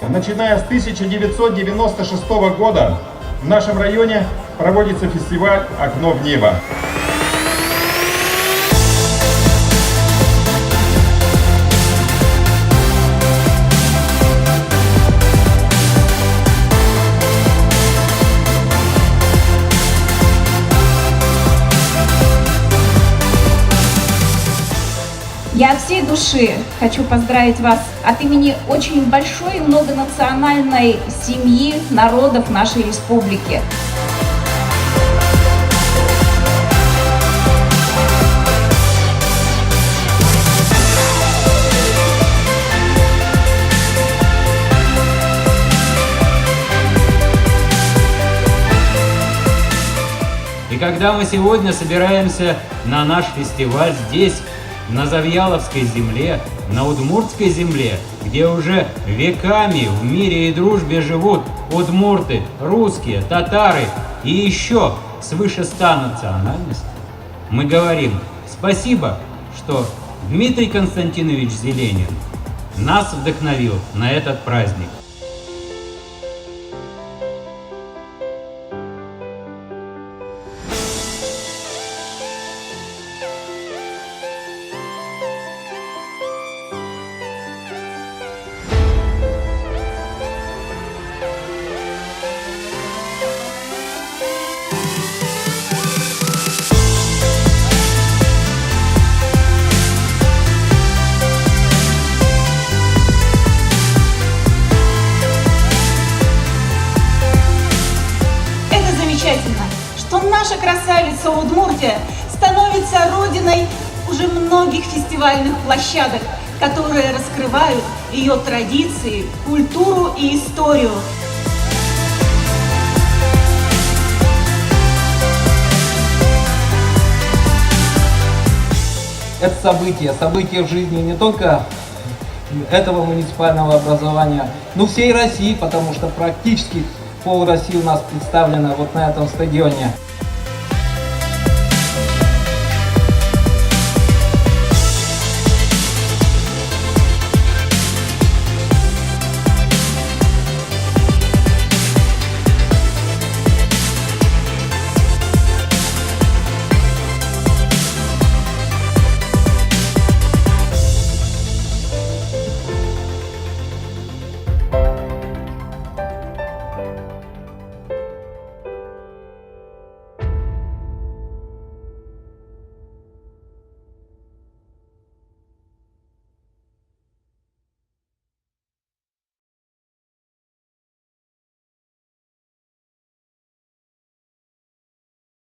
Начиная с 1996 года в нашем районе проводится фестиваль «Окно в небо». Я от всей души хочу поздравить вас от имени очень большой многонациональной семьи народов нашей республики. И когда мы сегодня собираемся на наш фестиваль здесь, на Завьяловской земле, на Удмуртской земле, где уже веками в мире и дружбе живут удмурты, русские, татары и еще свыше 100 национальностей, мы говорим спасибо, что Дмитрий Константинович Зеленин нас вдохновил на этот праздник. Что наша красавица Удмуртия становится родиной уже многих фестивальных площадок, которые раскрывают ее традиции, культуру и историю. Это событие в жизни не только этого муниципального образования, но всей России, потому что практически пол России у нас представлена вот на этом стадионе.